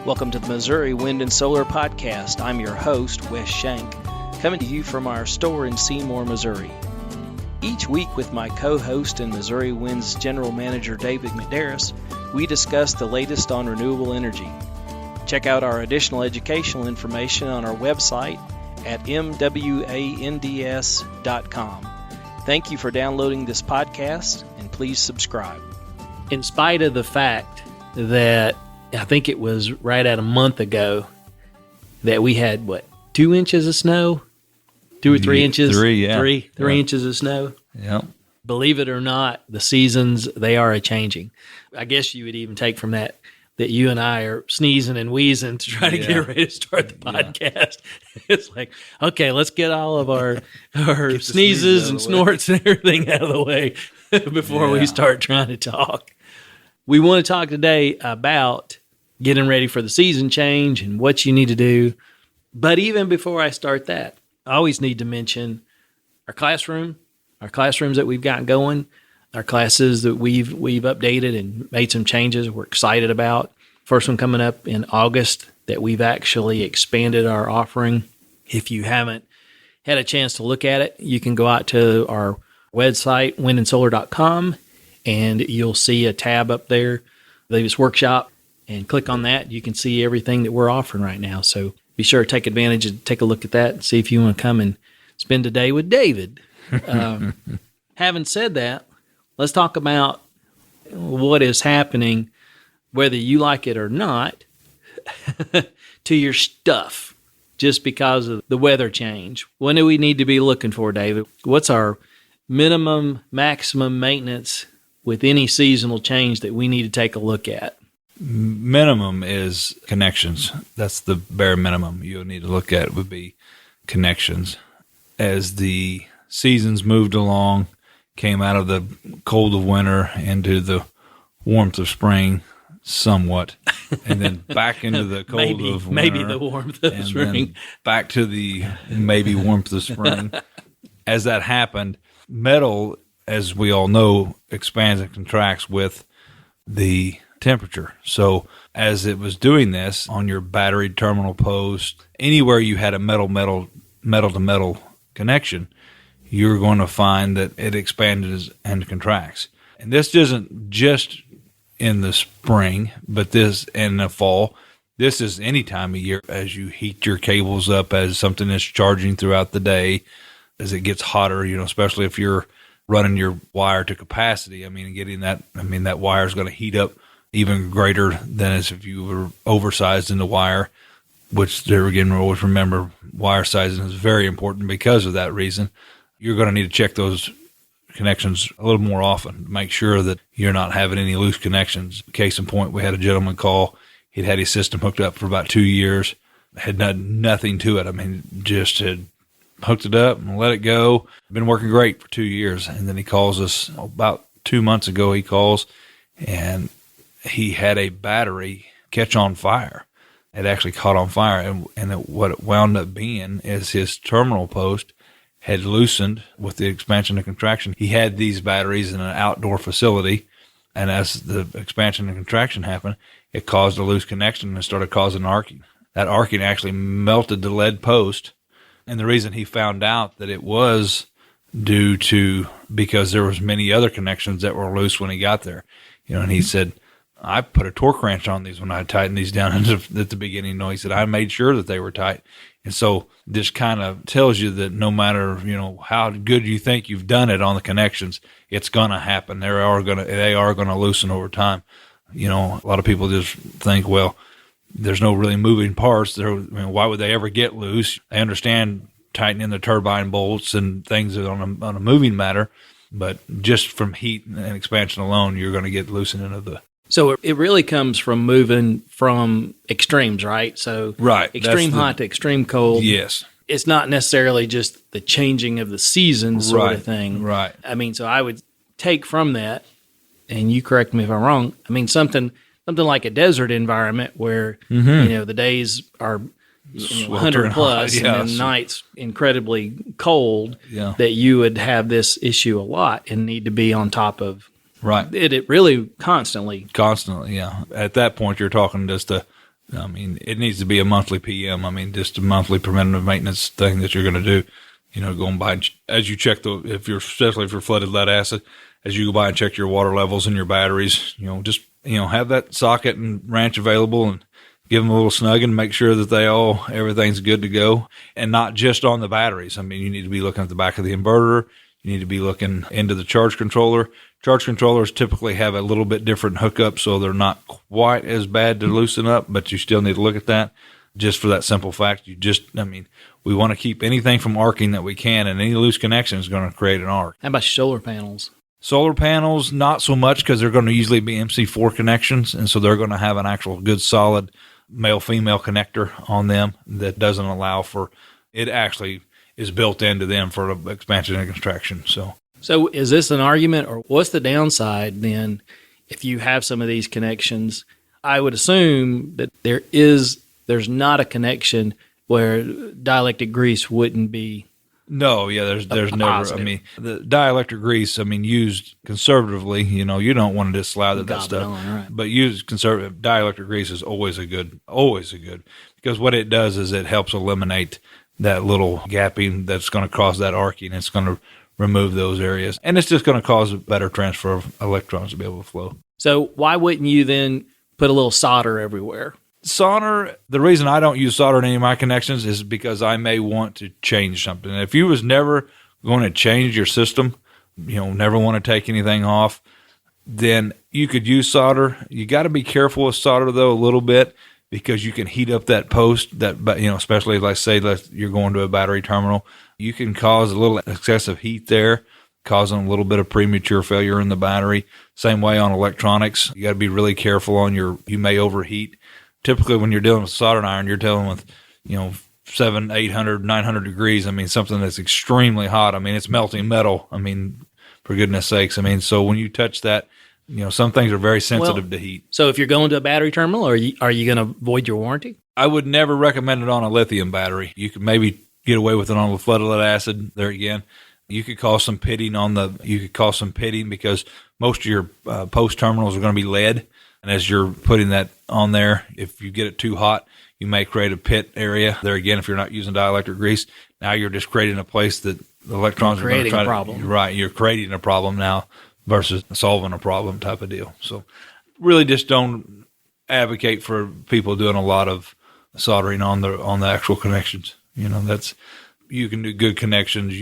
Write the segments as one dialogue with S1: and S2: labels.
S1: Welcome to the Missouri Wind and Solar Podcast. I'm your host, Wes Shank, coming to you from our store in Seymour, Missouri. Each week with my co-host and Missouri Wind's General Manager, David McDarris, we discuss the latest on renewable energy. Check out our additional educational information on our website at mwands.com. Thank you for downloading this podcast, and please subscribe.
S2: In spite of the fact that I think it was right at a month ago that we had, 2 inches of snow? 2 or 3 inches?
S3: Three, yeah.
S2: Three inches of snow?
S3: Yep.
S2: Believe it or not, the seasons, they are a-changing. I guess you would even take from that you and I are sneezing and wheezing to try to get ready to start the podcast. It's like, okay, let's get all of our sneezes and snorts and everything out of the way before we start trying to talk. We want to talk today about getting ready for the season change and what you need to do. But even before I start that, I always need to mention our classrooms that we've got going, our classes that we've updated and made some changes we're excited about. First one coming up in August that we've actually expanded our offering. If you haven't had a chance to look at it, you can go out to our website, windandsolar.com, and you'll see a tab up there, latest workshop, and click on that. You can see everything that we're offering right now. So be sure to take advantage and take a look at that and see if you want to come and spend a day with David. Having said that, let's talk about what is happening, whether you like it or not, to your stuff just because of the weather change. What do we need to be looking for, David? What's our minimum, maximum maintenance with any seasonal change that we need to take a look at?
S3: Minimum is connections. That's the bare minimum you'll need to look at would be connections. As the seasons moved along, came out of the cold of winter into the warmth of spring somewhat, and then back into the cold of winter.
S2: Maybe the warmth of spring.
S3: Then back to the maybe warmth of spring. As that happened, metal, as we all know, expands and contracts with the temperature. So as it was doing this on your battery terminal post, anywhere you had a metal-to-metal connection, you're going to find that it expands and contracts. And this isn't just in the spring, but this in the fall. This is any time of year as you heat your cables up, as something is charging throughout the day, as it gets hotter, especially if you're running your wire to capacity. That wire is going to heat up even greater than as if you were oversized in the wire, which there again, always remember wire sizing is very important because of that reason. You're going to need to check those connections a little more often. Make sure that you're not having any loose connections. Case in point, we had a gentleman call. He'd had his system hooked up for about 2 years, had done nothing to it. Just had hooked it up and let it go. Been working great for 2 years. And then he calls us about 2 months ago. He calls and he had a battery catch on fire. It actually caught on fire. And what it wound up being is his terminal post had loosened with the expansion and contraction. He had these batteries in an outdoor facility, and as the expansion and contraction happened, it caused a loose connection and started causing arcing. That arcing actually melted the lead post, and the reason he found out that it was due to because there was many other connections that were loose when he got there. And he said, I put a torque wrench on these when I tightened these down at the beginning. He said, I made sure that they were tight. And so this kind of tells you that no matter, how good you think you've done it on the connections, it's going to happen. They are going to loosen over time. A lot of people just think, well, there's no really moving parts. Why would they ever get loose? They understand tightening the turbine bolts and things on a moving matter, but just from heat and expansion alone, you're going to get loosening of the.
S2: So it really comes from moving from extremes, right? So
S3: right,
S2: extreme hot to extreme cold.
S3: Yes.
S2: It's not necessarily just the changing of the seasons sort of thing.
S3: Right.
S2: So I would take from that, and you correct me if I'm wrong, something like a desert environment where, the days are 100 plus and then nights incredibly cold, that you would have this issue a lot and need to be on top of.
S3: Right.
S2: It really constantly.
S3: Yeah. At that point, you're talking just I mean, it needs to be a monthly PM. I mean, just a monthly preventative maintenance thing that you're going to do. Going by as you check especially if you're flooded lead acid, as you go by and check your water levels in your batteries, just have that socket and wrench available and give them a little snug and make sure that everything's good to go, and not just on the batteries. I mean, you need to be looking at the back of the inverter. You need to be looking into the charge controller. Charge controllers typically have a little bit different hookup, so they're not quite as bad to loosen up, but you still need to look at that just for that simple fact. We want to keep anything from arcing that we can, and any loose connection is going to create an arc.
S2: How about solar panels?
S3: Solar panels, not so much, because they're going to usually be MC4 connections, and so they're going to have an actual good solid male-female connector on them that doesn't allow for it. Actually is built into them for expansion and contraction.
S2: So is this an argument, or what's the downside then if you have some of these connections? I would assume that there's not a connection where dielectric grease wouldn't be.
S3: No, yeah, there's never.
S2: Positive.
S3: I mean, the dielectric grease, used conservatively, you don't want to just slather that stuff.
S2: Right.
S3: But used conservative, dielectric grease is always a good, because what it does is it helps eliminate that little gapping that's going to cause that arcing. It's going to remove those areas, and it's just going to cause a better transfer of electrons to be able to flow.
S2: So why wouldn't you then put a little solder everywhere?
S3: Solder, the reason I don't use solder in any of my connections is because I may want to change something. If you was never going to change your system, never want to take anything off, then you could use solder. You got to be careful with solder, though, a little bit, because you can heat up that post, especially like say that you're going to a battery terminal. You can cause a little excessive heat there, causing a little bit of premature failure in the battery. Same way on electronics. You got to be really careful you may overheat. Typically, when you're dealing with soldering iron, you're dealing with, 700, 800, 900 degrees. Something that's extremely hot. It's melting metal. For goodness sakes. So when you touch that, some things are very sensitive to heat.
S2: So if you're going to a battery terminal, are you going to void your warranty?
S3: I would never recommend it on a lithium battery. You could maybe get away with it on the flooded lead acid. There again, you could cause some pitting because most of your post terminals are going to be lead. And as you're putting that on there, if you get it too hot, you may create a pit area. There again, if you're not using dielectric grease, now you're just creating a place that the electrons are going to try to. Problem. Right, you're creating a problem now versus solving a problem type of deal. So really just don't advocate for people doing a lot of soldering on the actual connections. You can do good connections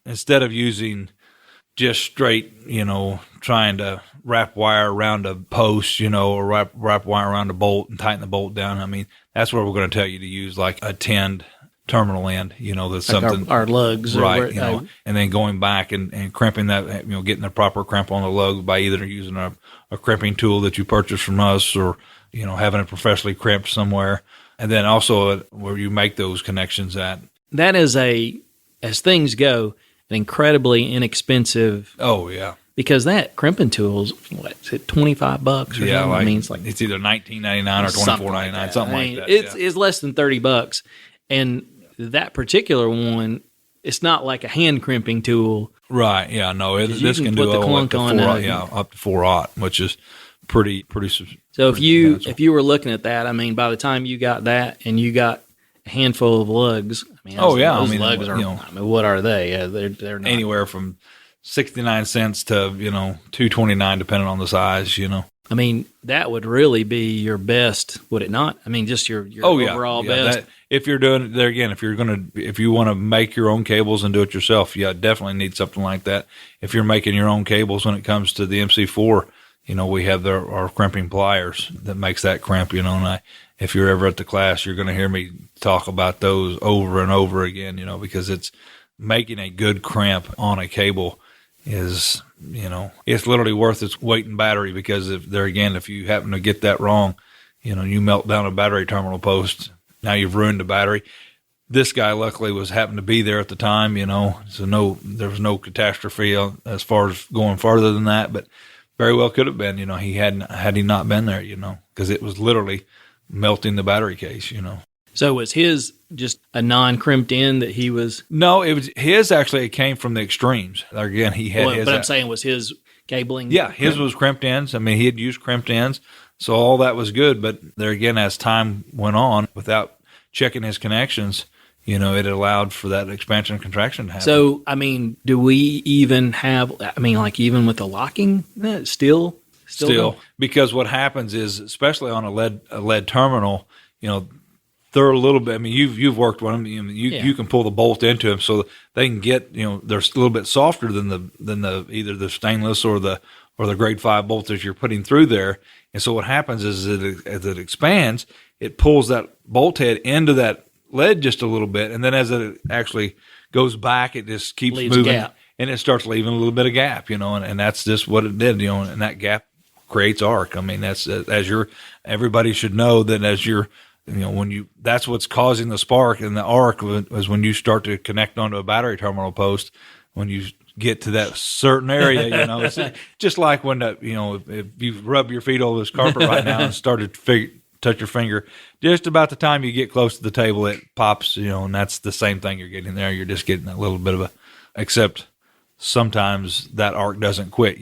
S3: instead of using just straight, trying to wrap wire around a post, or wrap wire around a bolt and tighten the bolt down. That's where we're going to tell you to use like a tinned terminal end, that's like something.
S2: Our lugs.
S3: Right, and then going back and crimping that, getting the proper crimp on the lug by either using a crimping tool that you purchase from us or, having it professionally crimped somewhere. And then also where you make those connections at.
S2: That is as things go, an incredibly inexpensive.
S3: Oh, yeah.
S2: Because that crimping tool's is it $25 or
S3: yeah,
S2: something?
S3: It's either $19.99 or $24.99, something like that.
S2: It's less than $30, and that particular one, it's not like a hand crimping tool.
S3: Right? Yeah. No, this can do up to 4/0, which is pretty.
S2: So if you were looking at that, by the time you got that and you got a handful of lugs, those lugs are. What are they? They're not,
S3: anywhere from 69 cents to $2.29 depending on the size.
S2: That would really be your best, would it not? Just your overall best.
S3: If you're doing it there again, if you want to make your own cables and do it yourself, definitely need something like that. If you're making your own cables when it comes to the MC4, we have our crimping pliers that makes that crimp. And if you're ever at the class, you're going to hear me talk about those over and over again. Because it's making a good crimp on a cable is, it's literally worth its weight in battery, because if you happen to get that wrong, you melt down a battery terminal post, now you've ruined the battery. This guy luckily happened to be there at the time, so there was no catastrophe as far as going farther than that, but very well could have been, he had he not been there, because it was literally melting the battery case,
S2: So was his just a non-crimped end that he was?
S3: No, it was his. Actually, it came from the extremes. Again, he had his.
S2: But I'm saying, was his cabling?
S3: Yeah, his was crimped ends. He had used crimped ends. So all that was good, but there again, as time went on, without checking his connections, it allowed for that expansion and contraction to happen.
S2: So, do we even have, even with the locking, still
S3: because what happens is, especially on a lead terminal, they're a little bit. You've worked with them. You can pull the bolt into them, so they can get. They're a little bit softer than the either the stainless or the grade 5 bolts that you're putting through there. And so what happens is as it expands, it pulls that bolt head into that lead just a little bit, and then as it actually goes back, it just keeps moving, and it starts leaving a little bit of gap. And that's just what it did. And that gap creates arc. That's everybody should know that as you're. That's what's causing the spark and the arc was when you start to connect onto a battery terminal post. When you get to that certain area, it's just like when if you rub your feet over this carpet right now and started to touch your finger, just about the time you get close to the table, it pops. And that's the same thing you're getting there. You're just getting a little bit of except sometimes that arc doesn't quit.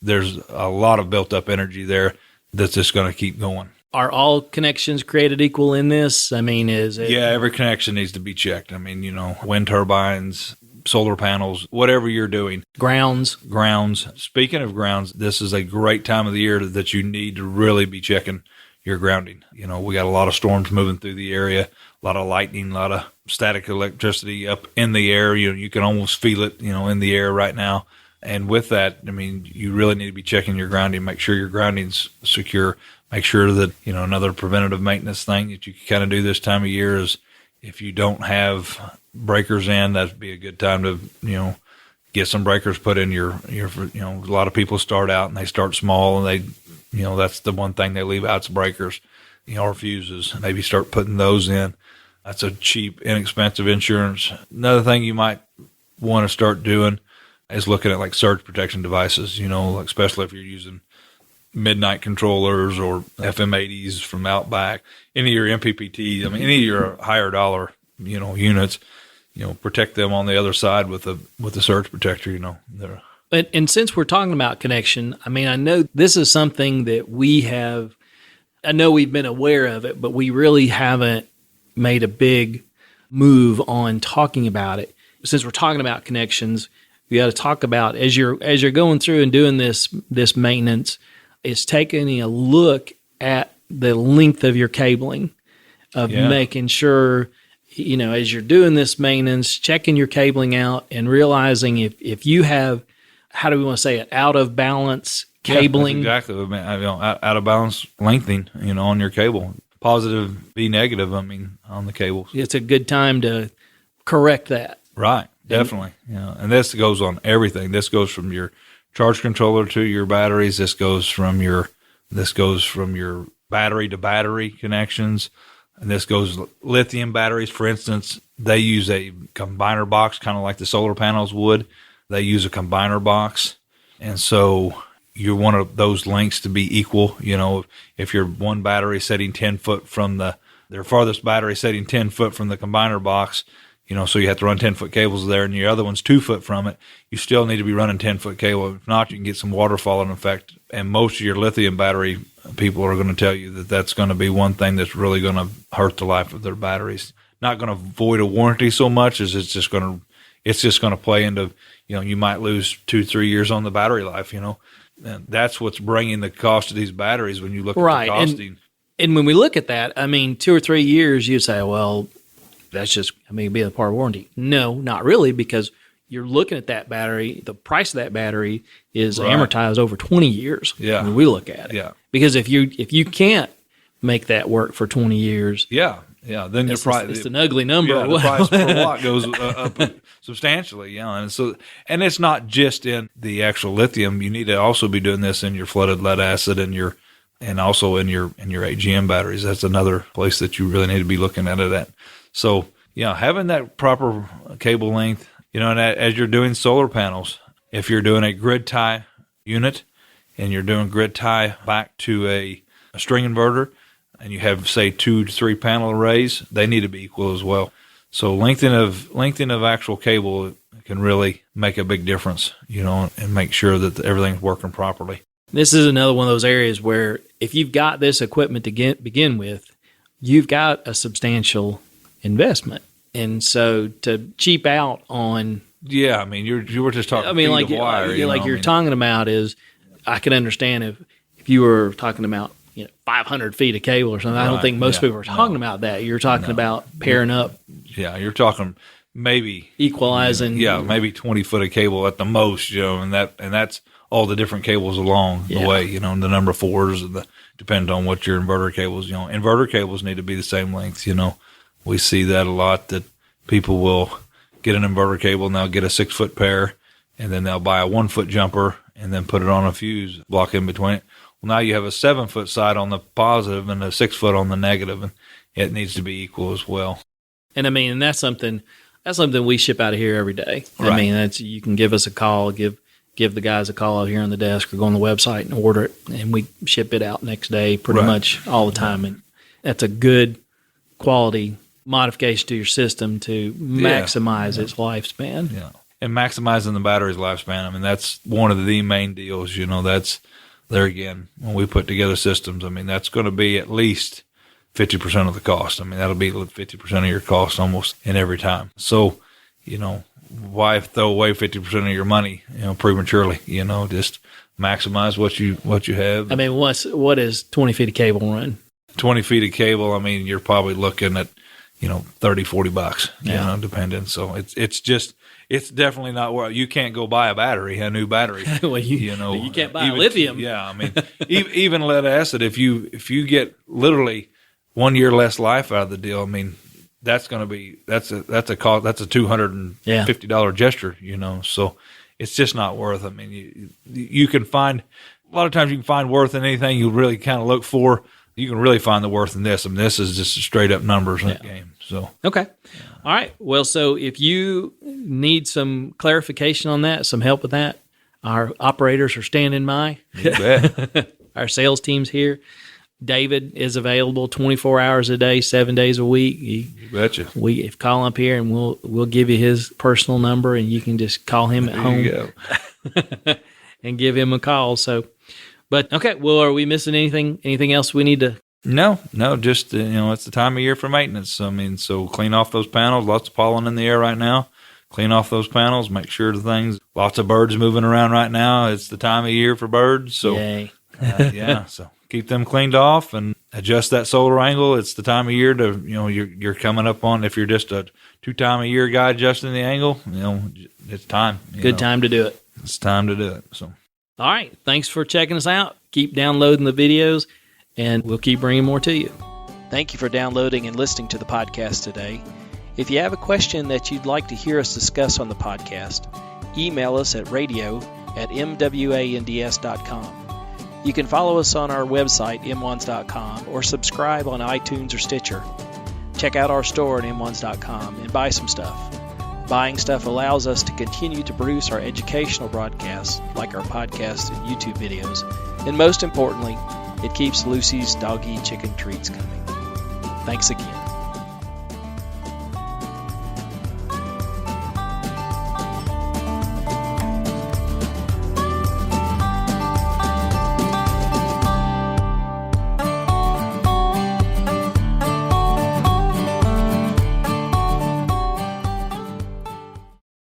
S3: There's a lot of built up energy there that's just going to keep going.
S2: Are all connections created equal in this? Is it?
S3: Yeah, every connection needs to be checked. Wind turbines, solar panels, whatever you're doing.
S2: Grounds.
S3: Speaking of grounds, this is a great time of the year that you need to really be checking your grounding. We got a lot of storms moving through the area, a lot of lightning, a lot of static electricity up in the air. You can almost feel it, in the air right now. And with that, you really need to be checking your grounding, make sure your grounding's secure. Make sure that, another preventative maintenance thing that you can kind of do this time of year is if you don't have breakers in, that'd be a good time to, get some breakers put in your, a lot of people start out and they start small and that's the one thing they leave out is breakers, or fuses. Maybe start putting those in. That's a cheap, inexpensive insurance. Another thing you might want to start doing is looking at like surge protection devices, especially if you're using Midnight controllers or FM80s from Outback, any of your MPPT, any of your higher dollar, units, protect them on the other side with the surge protector,
S2: And since we're talking about connection, I know this is something that I know we've been aware of it, but we really haven't made a big move on talking about it. Since we're talking about connections, we got to talk about as you're going through and doing this maintenance, is taking a look at the length of your cabling, of making sure, as you're doing this maintenance, checking your cabling out and realizing if you have, how do we want to say it, out of balance cabling.
S3: Yeah, exactly. Out of balance lengthening, on your cable. Positive be negative, on the cables.
S2: It's a good time to correct that.
S3: Right. Definitely. And this goes on everything. This goes from your charge controller to your batteries. This goes from your battery to battery connections. And this goes lithium batteries. For instance, they use a combiner box, kind of like the solar panels would. They use a combiner box. And so you want those lengths to be equal. If your one battery setting 10 foot from their farthest battery setting 10 foot from the combiner box, so you have to run 10-foot cables there, and your other one's 2 foot from it, you still need to be running 10-foot cable. If not, you can get some waterfalling effect. And most of your lithium battery people are going to tell you that that's going to be one thing that's really going to hurt the life of their batteries. Not going to void a warranty so much as it's just going to play into, you might lose 2-3 years on the battery life, And that's what's bringing the cost of these batteries when you look at the costing.
S2: And when we look at that, 2 or 3 years, you say, well, that's just, be a part of warranty. No, not really, because you're looking at that battery, the price of that battery is amortized over 20 years when we look at it.
S3: Yeah.
S2: Because if you can't make that work for 20 years.
S3: Then
S2: it's an ugly number.
S3: Yeah, the price per watt goes up substantially. And it's not just in the actual lithium. You need to also be doing this in your flooded lead acid and also in your AGM batteries. That's another place that you really need to be looking at it at. So, having that proper cable length, and as you're doing solar panels, if you're doing a grid tie unit and you're doing grid tie back to a string inverter and you have, say, 2 to 3 panel arrays, they need to be equal as well. So lengthening of actual cable can really make a big difference, and make sure that everything's working properly.
S2: This is another one of those areas where if you've got this equipment to begin with, you've got a substantial investment. And so to cheap out on...
S3: Yeah, I mean, you were just talking
S2: like,
S3: feet of wire.
S2: You're talking about is, I can understand if you were talking about 500 feet of cable or something. I don't think most people are talking about that. You're talking about pairing up.
S3: Yeah, you're talking maybe
S2: equalizing.
S3: Yeah, maybe 20 foot of cable at the most, and that's all the different cables along the way, the number of fours, and depends on what your inverter cables, inverter cables need to be the same length, We see that a lot, that people will get an inverter cable and they'll get a 6 foot pair, and then they'll buy a 1 foot jumper and then put it on a fuse block in between it. Well, now you have a 7 foot side on the positive and a 6 foot on the negative, and it needs to be equal as well.
S2: And I mean, that's something we ship out of here every day.
S3: Right.
S2: I mean, you can give us a call, give the guys a call out here on the desk, or go on the website and order it, and we ship it out next day pretty much all the time. And that's a good quality modification to your system to maximize its lifespan.
S3: Yeah. And maximizing the battery's lifespan. I mean, that's one of the main deals, that's there again, when we put together systems, I mean, that's going to be at least 50% of the cost. I mean, that'll be 50% of your cost almost in every time. So, why throw away 50% of your money, prematurely, just maximize what you have.
S2: I mean, what is 20 feet of cable run?
S3: 20 feet of cable, I mean, you're probably looking at, $30-$40, depending. So it's definitely not where you can't go buy a new battery.
S2: Well, you can't buy lithium.
S3: Yeah. I mean, even lead acid, if you get literally 1 year less life out of the deal, I mean, that's a cost. That's a $250 gesture, so it's just not worth. I mean, you can find, a lot of times you can find worth in anything you really kind of look for. You can really find the worth in this. I mean, this is just straight up numbers in the game. So
S2: okay, all right. Well, so if you need some clarification on that, some help with that, our operators are standing by.
S3: You bet.
S2: Our sales team's here. David is available 24 hours a day, 7 days a week.
S3: You betcha.
S2: Call up here and we'll give you his personal number, and you can just call him at home.
S3: You go.
S2: And give him a call. So, but okay. Well, are we missing anything? Anything else we need to?
S3: No. Just it's the time of year for maintenance. I mean, so clean off those panels. Lots of pollen in the air right now. Clean off those panels. Make sure the things. Lots of birds moving around right now. It's the time of year for birds. So
S2: yay.
S3: So keep them cleaned off and adjust that solar angle. It's the time of year to, you're coming up on, if you're just a 2 time a year guy adjusting the angle, it's time.
S2: Good time to do it.
S3: It's time to do it. So,
S2: all right. Thanks for checking us out. Keep downloading the videos, and we'll keep bringing more to you.
S1: Thank you for downloading and listening to the podcast today. If you have a question that you'd like to hear us discuss on the podcast, email us at radio@mwands.com. You can follow us on our website, mwands.com, or subscribe on iTunes or Stitcher. Check out our store at mwands.com and buy some stuff. Buying stuff allows us to continue to produce our educational broadcasts, like our podcasts and YouTube videos. And most importantly, it keeps Lucy's doggy chicken treats coming. Thanks again.